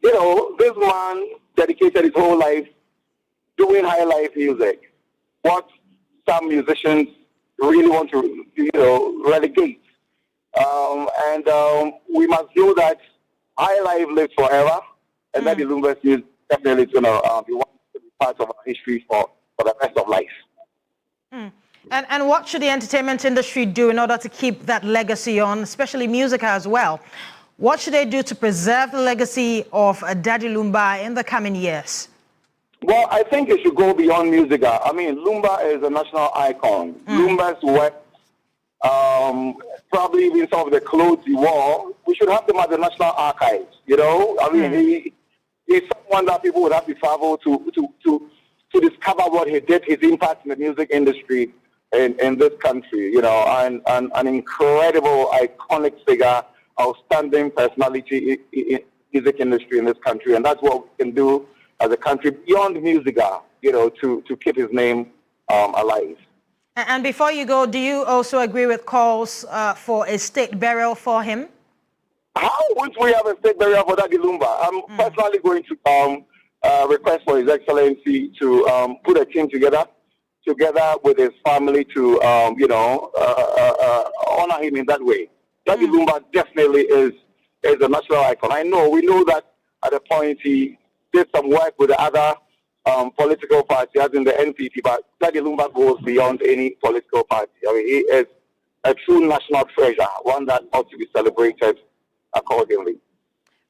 Speaker 11: this man dedicated his whole life doing high life music. What some musicians really want to, relegate. And we must know that high life lives forever, and Daddy Lumba's music definitely is going to be part of our history for the rest of life.
Speaker 2: And what should the entertainment industry do in order to keep that legacy on, especially music as well? What should they do to preserve the legacy of Daddy Lumba in the coming years?
Speaker 11: Well, I think it should go beyond music. I mean, Lumba is a national icon. Lumba's work, probably even some of the clothes he wore, we should have them at the National Archives, I mean, he's someone that people would have to travel to discover what he did, his impact in the music industry in this country, and an incredible, iconic figure, outstanding personality in music industry in this country. And that's what we can do as a country beyond music, to keep his name alive.
Speaker 2: And before you go, do you also agree with calls for a state burial for him?
Speaker 11: How would we have a state burial for Daddy Lumba? I'm personally going to request for His Excellency to put a team together with his family to, honor him in that way. Daddy Lumba definitely is a national icon. We know that at a point he did some work with the other political party, as in the NPP, but Daddy Lumba goes beyond any political party. I mean, he is a true national treasure, one that ought to be celebrated accordingly.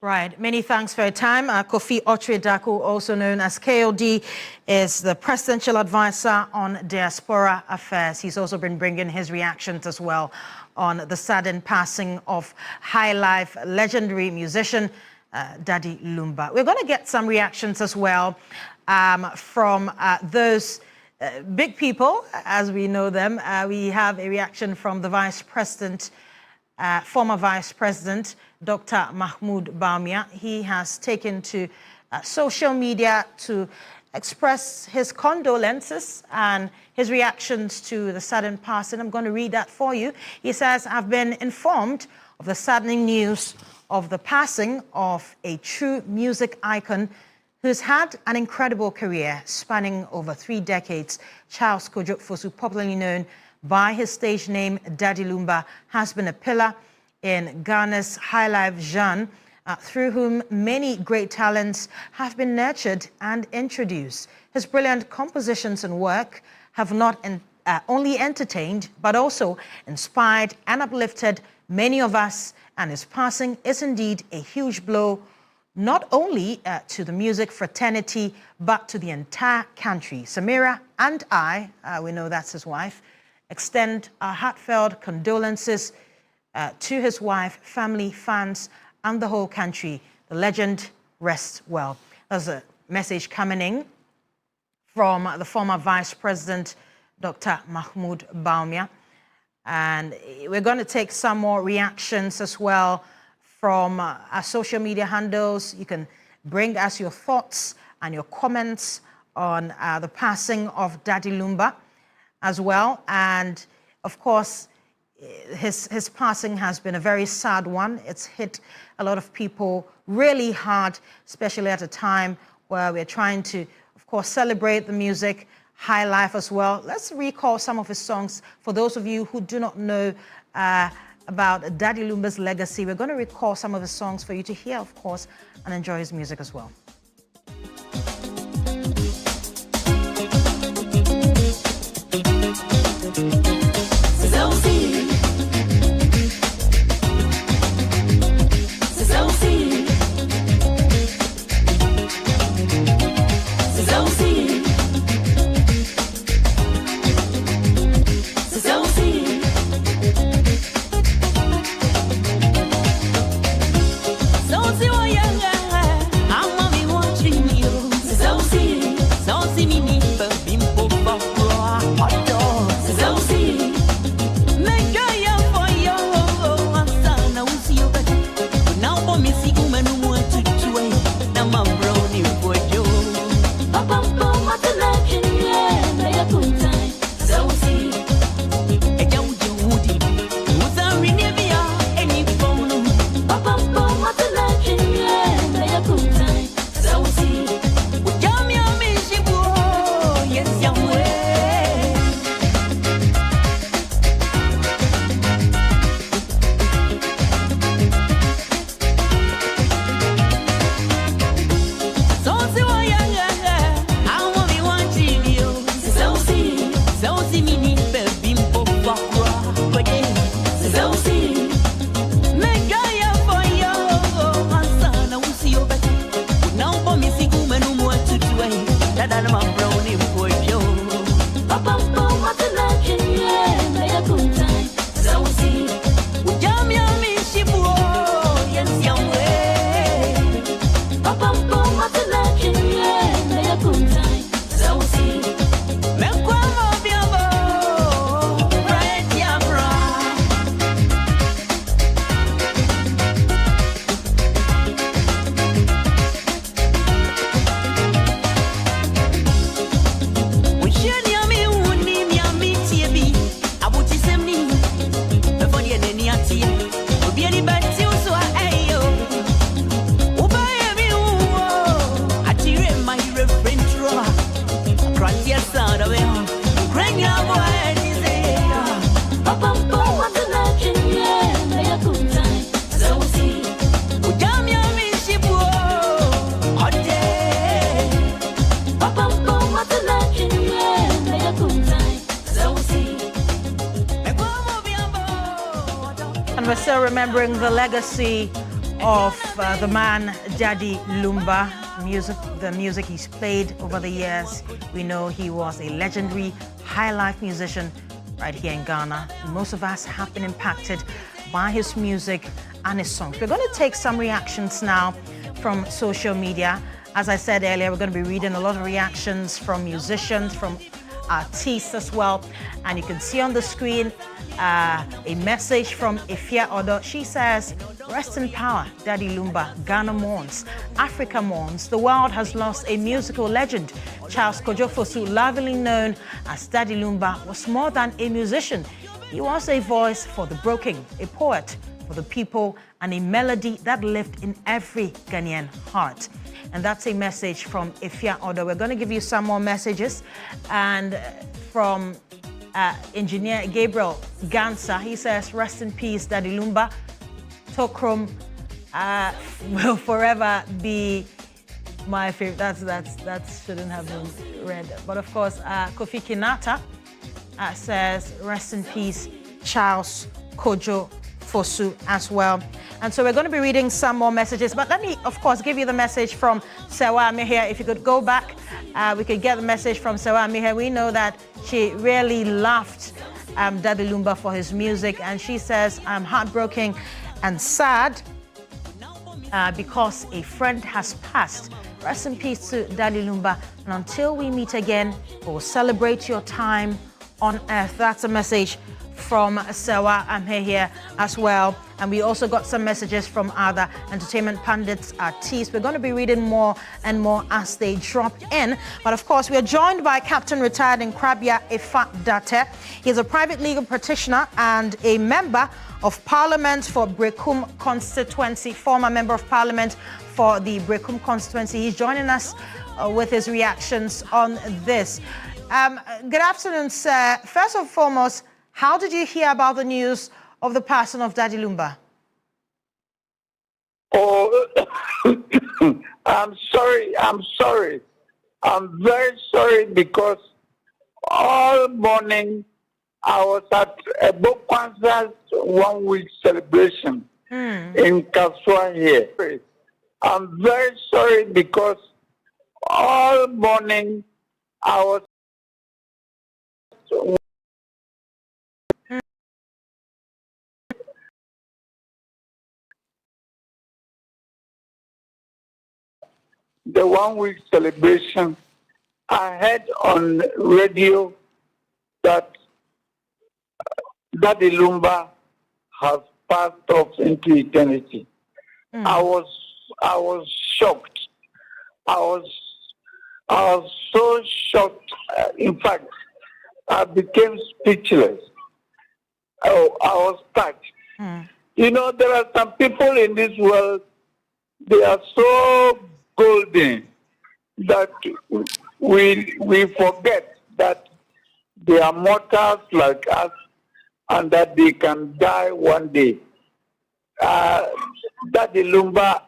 Speaker 2: Right. Many thanks for your time. Kofi Otwe-Daku, also known as KOD, is the presidential advisor on diaspora affairs. He's also been bringing his reactions as well on the sudden passing of high life legendary musician Daddy Lumba. We're going to get some reactions as well from those big people, as we know them. We have a reaction from the Vice President, former Vice President, Dr. Mahmoud Bawumia. He has taken to social media to express his condolences and his reactions to the sudden passing. I'm going to read that for you. He says, I've been informed of the saddening news of the passing of a true music icon who's had an incredible career spanning over 3 decades. Charles Kojo Fosu, popularly known by his stage name Daddy Lumba, has been a pillar in Ghana's high life genre, through whom many great talents have been nurtured and introduced. His brilliant compositions and work have not only entertained, but also inspired and uplifted many of us, and his passing is indeed a huge blow, not only to the music fraternity, but to the entire country. Samira and I, we know that's his wife, extend our heartfelt condolences to his wife, family, fans, and the whole country. The legend rests well. There's a message coming in from the former Vice President, Dr. Mahmoud Bawumia. And we're going to take some more reactions as well from our social media handles. You can bring us your thoughts and your comments on the passing of Daddy Lumba as well. And of course, his passing has been a very sad one. It's hit a lot of people really hard, especially at a time where we're trying to, of course, celebrate the music, high life as well. Let's recall some of his songs. For those of you who do not know about Daddy Lumba's legacy, we're going to recall some of his songs for you to hear, of course, and enjoy his music as well. And we're still remembering the legacy of the man Daddy Lumba, the music he's played over the years. We know he was a legendary high life musician right here in Ghana. Most of us have been impacted by his music and his songs. We're going to take some reactions now from social media. As I said earlier, we're going to be reading a lot of reactions from musicians, from artists as well. And you can see on the screen a message from Ifya Odo. She says, "Rest in power, Daddy Lumba. Ghana mourns. Africa mourns. The world has lost a musical legend. Charles Kojo Fosu, lovingly known as Daddy Lumba, was more than a musician. He was a voice for the broken, a poet for the people, and a melody that lived in every Ghanaian heart." And that's a message from Ifya Odo. We're going to give you some more messages. And from Engineer Gabriel Gansa, he says, "Rest in peace, Daddy Lumba. Tokrom will forever be my favorite." That shouldn't have been read. But of course, Kofi Kinata says, "Rest in peace, Charles Kojo Fosu," as well. And so we're going to be reading some more messages. But let me, of course, give you the message from Sewa Mihir. If you could go back, we could get the message from Sewa Mihir. We know that she really loved Daddy Lumba for his music. And she says, "I'm heartbroken and sad because a friend has passed. Rest in peace to Daddy Lumba. And until we meet again, we'll celebrate your time on earth." That's a message from Sewa. I'm here as well. And we also got some messages from other entertainment pundits, artists. We're going to be reading more and more as they drop in. But of course, we are joined by Captain Retired Nkrabea Effa-Dartey. He's a private legal practitioner and a member of Parliament for Brekum constituency, former member of Parliament for the Brekum constituency. He's joining us with his reactions on this. Good afternoon, sir. First and foremost, how did you hear about the news of the passing of Daddy Lumba?
Speaker 12: Oh, I'm sorry. I'm very sorry because all morning I was at a book concert 1 week celebration in Kasua here. I'm very sorry because all morning I was the 1 week celebration. I heard on radio that Daddy Lumba has passed off into eternity. I was shocked. I was so shocked. In fact, I became speechless. Oh, I was touched. You know, there are some people in this world, they are so golden that we forget that they are mortals like us and that they can die one day. Daddy Lumba,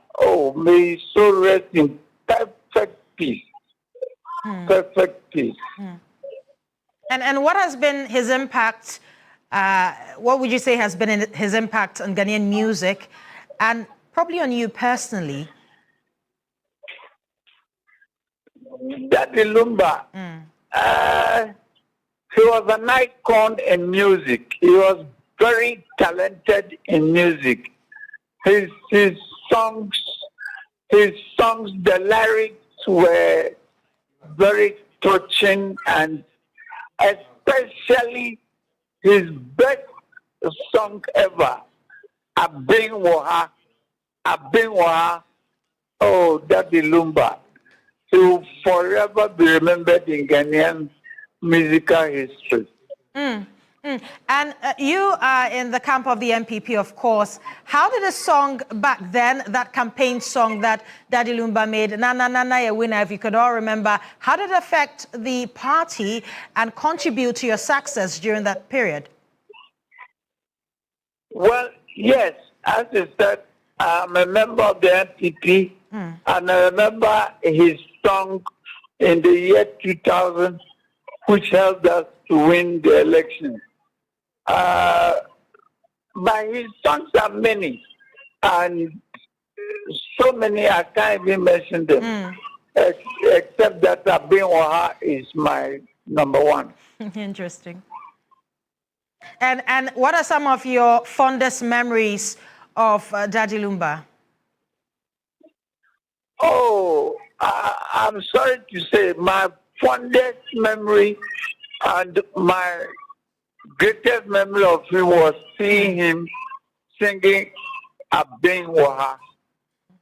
Speaker 12: may he so rest in perfect peace. Perfect peace.
Speaker 2: And what has been his impact? What would you say has been his impact on Ghanaian music and probably on you personally?
Speaker 12: Daddy Lumba, he was an icon in music. He was very talented in music. His songs, the lyrics were very touching, and especially his best song ever, Abin Waha. Oh, Daddy Lumba. He will forever be remembered in Ghanaian musical history.
Speaker 2: And you are in the camp of the MPP, of course. How did the song back then, that campaign song that Daddy Lumba made, Na Na Na Na Ya Winner, if you could all remember, how did it affect the party and contribute to your success during that period?
Speaker 12: Well, yes, as I said, I'm a member of the MPP, and I remember his song in the year 2000, which helped us to win the election. But his songs are many, and so many I can't even mention them, except that Abin Waha is my number one.
Speaker 2: Interesting. And what are some of your fondest memories of Daddy Lumba?
Speaker 12: Oh, I'm sorry to say, my fondest memory and my greatest memory of him was seeing him singing Abin Waha.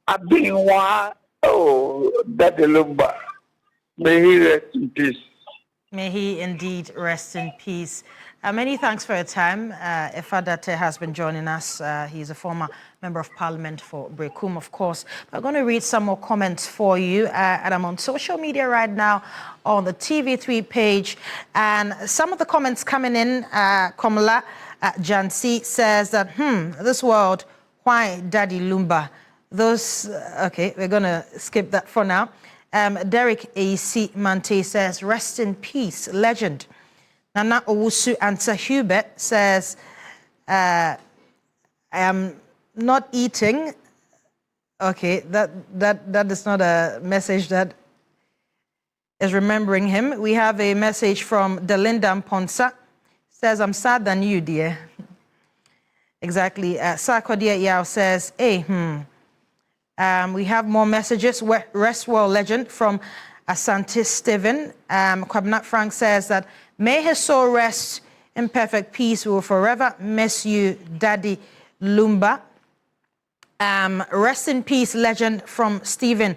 Speaker 12: Abin Waha, oh, Daddy Lumba. May he rest in peace.
Speaker 2: May he indeed rest in peace. Many thanks for your time. Effa-Dartey has been joining us. He's a former member of Parliament for Brekum, of course. I'm going to read some more comments for you. And I'm on social media right now on the TV3 page. And some of the comments coming in, Komala Jansi says that, this world, why Daddy Lumba? Those, okay, we're going to skip that for now. Derek A.C. Mante says, rest in peace, legend. Nana Owusu Answer Hubert says, I am not eating. Okay, that is not a message that is remembering him. We have a message from Delinda Mponsa. Says, I'm sad than you, dear. Exactly. Sarkodia Yao says, hey, we have more messages. Rest well, legend from Asante Steven. Kwabnat Frank says that, may his soul rest In perfect peace, we will forever miss you, Daddy Lumba. Rest in peace, legend from Stephen,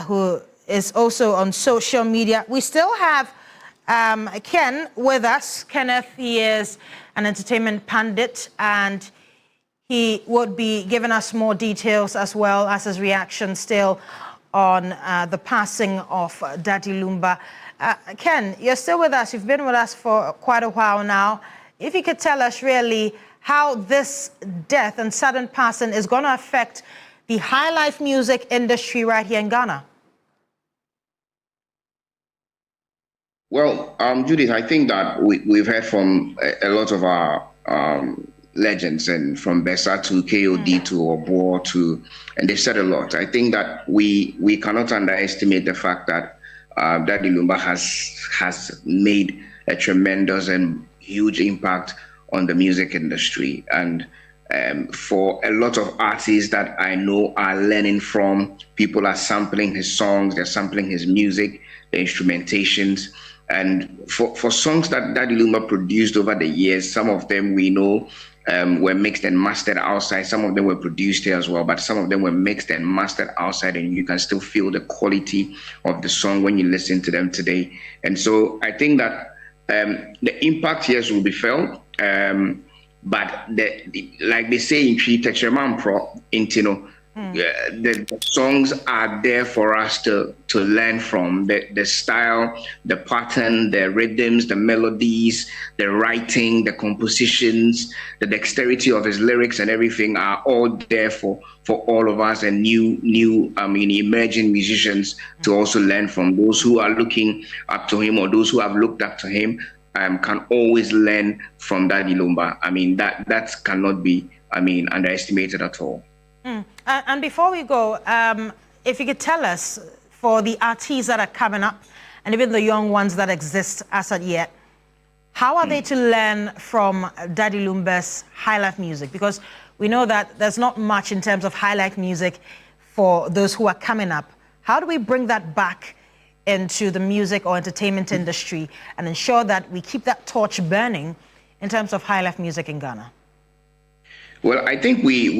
Speaker 2: who is also on social media. We still have Ken with us. Kenneth, he is an entertainment pundit, and he would be giving us more details as well as his reaction still on the passing of Daddy Lumba. Ken, you're still with us. You've been with us for quite a while now. If you could tell us really how this death and sudden passing is going to affect the high life music industry right here in Ghana.
Speaker 7: Well, Judith, I think that we've heard from a lot of our legends, and from Besa to KOD to Obo to, and they've said a lot. I think that we cannot underestimate the fact that Daddy Lumba has made a tremendous and huge impact on the music industry. And for a lot of artists that I know are learning from, people are sampling his songs, they're sampling his music, the instrumentations. And for songs that Daddy Lumba produced over the years, some of them we know were mixed and mastered outside. Some of them were produced here as well, but some of them were mixed and mastered outside, and you can still feel the quality of the song when you listen to them today. And so I think that the impact, yes, will be felt, but like they say in Tree Techeman Pro, the songs are there for us to learn from. The style, the pattern, the rhythms, the melodies, the writing, the compositions, the dexterity of his lyrics and everything are all there for all of us, and new emerging musicians to also learn from. Those who are looking up to him or those who have looked up to him can always learn from Daddy Lumba. I mean, that cannot be, underestimated at all.
Speaker 2: And before we go, if you could tell us, for the artists that are coming up, and even the young ones that exist as of yet, how are they to learn from Daddy Lumba's high life music? Because we know that there's not much in terms of high life music for those who are coming up. How do we bring that back into the music or entertainment industry and ensure that we keep that torch burning in terms of high life music in Ghana?
Speaker 7: Well, I think we're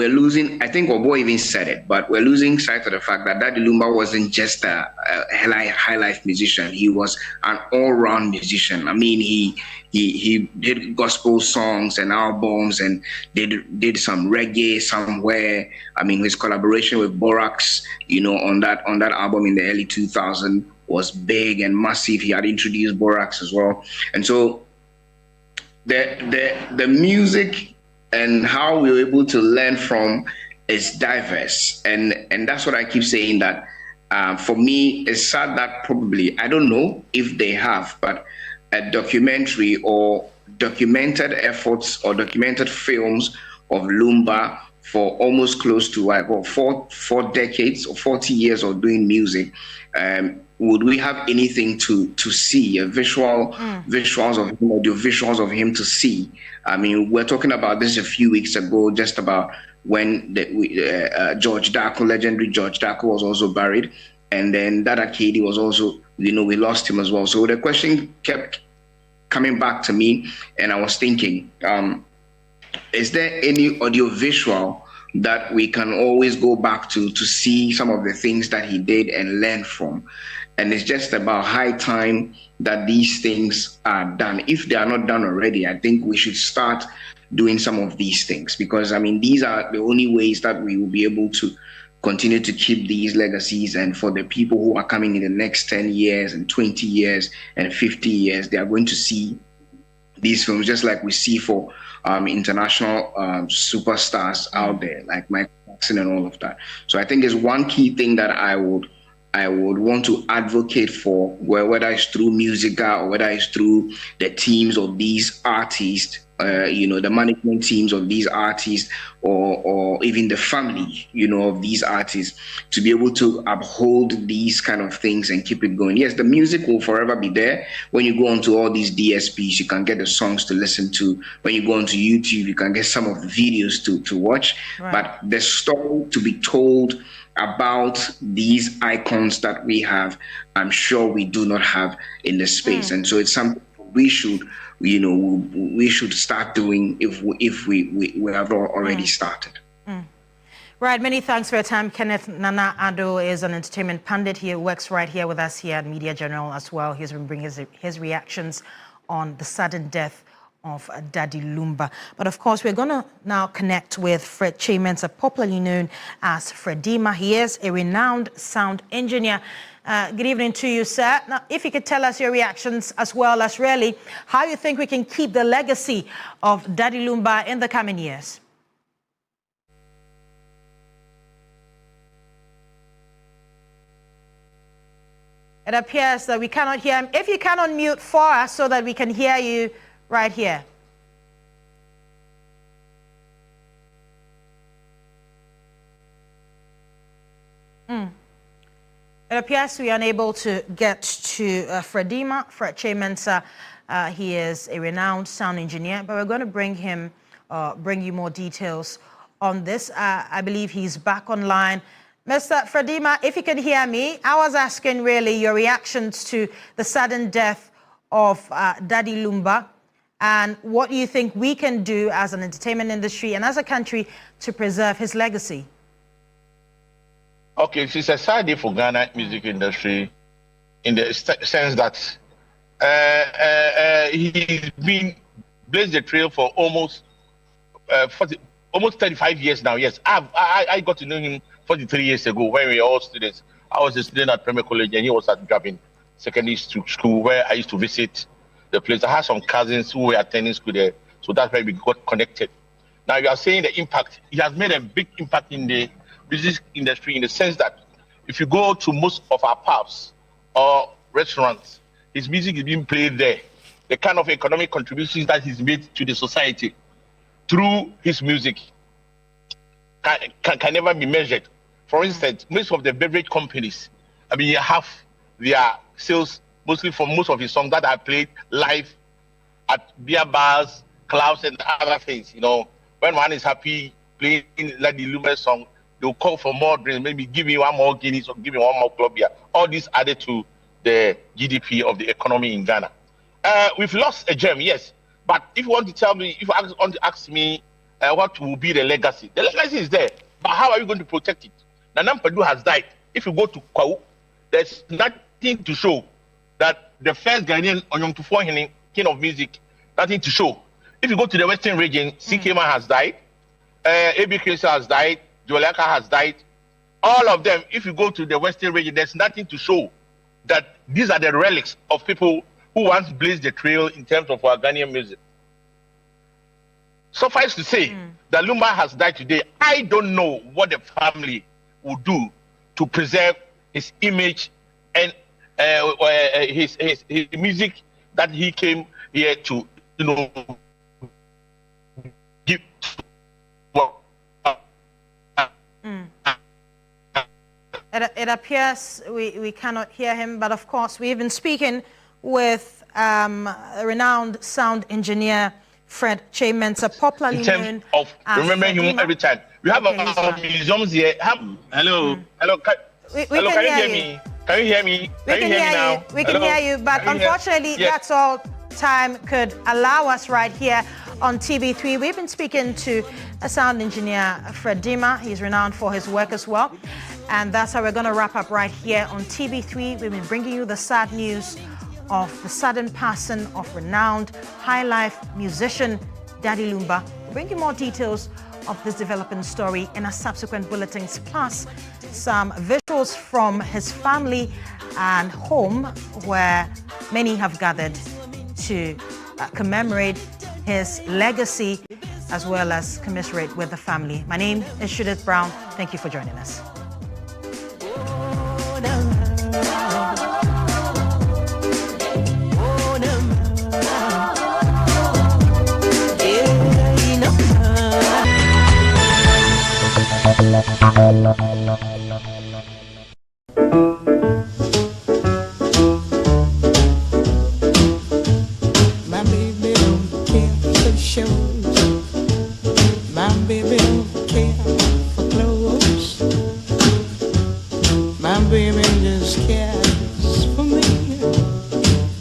Speaker 7: losing, I think Obo even said it, but we're losing sight of the fact that Daddy Lumba wasn't just a high life musician. He was an all-round musician. I mean, he did gospel songs and albums, and did some reggae somewhere. I mean, his collaboration with Borax, on that album in the early 2000s was big and massive. He had introduced Borax as well. And so the music and how we were able to learn from is diverse, and that's what I keep saying, that for me it's sad that probably, I don't know if they have, but a documentary or documented efforts or documented films of Lumba for almost close to four decades or 40 years of doing music, would we have anything to see, visuals of him, audio visuals of him to see? I mean, we're talking about this a few weeks ago, just about when George Darko, legendary George Darko, was also buried, and then Dada KD was also, we lost him as well. So the question kept coming back to me, and I was thinking, is there any audio visual that we can always go back to see some of the things that he did and learn from? And it's just about high time that these things are done. If they are not done already, I think we should start doing some of these things, because, I mean, these are the only ways that we will be able to continue to keep these legacies. And for the people who are coming in the next 10 years and 20 years and 50 years, they are going to see these films just like we see for international superstars out there, like Michael Jackson and all of that. So I think there's one key thing that I would want to advocate for, whether it's through Musica or whether it's through the teams of these artists, the management teams of these artists, or even the family, of these artists, to be able to uphold these kind of things and keep it going. Yes, the music will forever be there. When you go onto all these DSPs, you can get the songs to listen to. When you go onto YouTube, you can get some of the videos to watch. Right. But the story to be told about these icons that we have, I'm sure we do not have in the space. And so it's something we should, we should start doing if we have already started.
Speaker 2: Right, many thanks for your time. Kenneth Nana Addo is an entertainment pundit. He works right here with us here at Media General as well. He's been bringing his reactions on the sudden death of Daddy Lumba. But of course, we're going to now connect with Fred Chaymensa, popularly known as Fredima. He is a renowned sound engineer. Good evening to you, sir. Now, if you could tell us your reactions as well as really how you think we can keep the legacy of Daddy Lumba in the coming years. It appears that we cannot hear him. If you can unmute for us so that we can hear you right here. It appears we are unable to get to Fred Chaymensa. He is a renowned sound engineer, but we're going to bring you more details on this. I believe he's back online. Mr. Fredima, if you can hear me, I was asking really your reactions to the sudden death of Daddy Lumba and what do you think we can do as an entertainment industry and as a country to preserve his legacy?
Speaker 13: Okay, it's a sad day for Ghana music industry in the sense that he's been blazed the trail for almost 35 years now. Yes, I got to know him 43 years ago when we were all students. I was a student at Premier College and he was at Gabin Secondary School where I used to visit the place. I had some cousins who were attending school there, so that's why we got connected. Now you are saying the impact. He has made a big impact in the music industry in the sense that if you go to most of our pubs or restaurants, his music is being played there. The kind of economic contributions that he's made to the society through his music can never be measured. For instance, most of the beverage companies, you have their sales mostly from most of his songs that are played live at beer bars, clubs, and other things. When one is happy playing like the Lumba song, they'll call for more drinks, maybe give me one more Guinness or give me one more club beer. All this added to the GDP of the economy in Ghana. We've lost a gem, yes. But if you want to tell me, if you want to ask me what will be the legacy is there. But how are you going to protect it? Nana Mpadu has died. If you go to Kwau, there's nothing to show that the first Ghanaian Onyomtufo king of music, nothing to show. If you go to the Western region, CKMA has died, A.B. Krisa has died, Jolaka has died. All of them, if you go to the Western region, there's nothing to show that these are the relics of people who once blazed the trail in terms of our Ghanaian music. Suffice to say that Lumba has died today. I don't know what the family will do to preserve his image and his music that he came here to, give.
Speaker 2: It appears we cannot hear him, but of course we've been speaking with a renowned sound engineer, Fred Chaymensa, popularly known as
Speaker 13: remembering him every time. We have our museums here. Hello. Hello. Can you hear me? Can you hear me?
Speaker 2: We can hear you now. We can hear you, but unfortunately, that's all time could allow us right here on TV3. We've been speaking to a sound engineer, Fred Dima. He's renowned for his work as well. And that's how we're going to wrap up right here on TV3. We've been bringing you the sad news of the sudden passing of renowned high life musician Daddy Lumba. We'll bring you more details of this developing story in our subsequent bulletins, plus some visuals from his family and home where many have gathered to commemorate his legacy as well as commiserate with the family. My name is Judith Brown. Thank you for joining us.
Speaker 14: My baby don't care for shows. My baby don't care for clothes. My baby just cares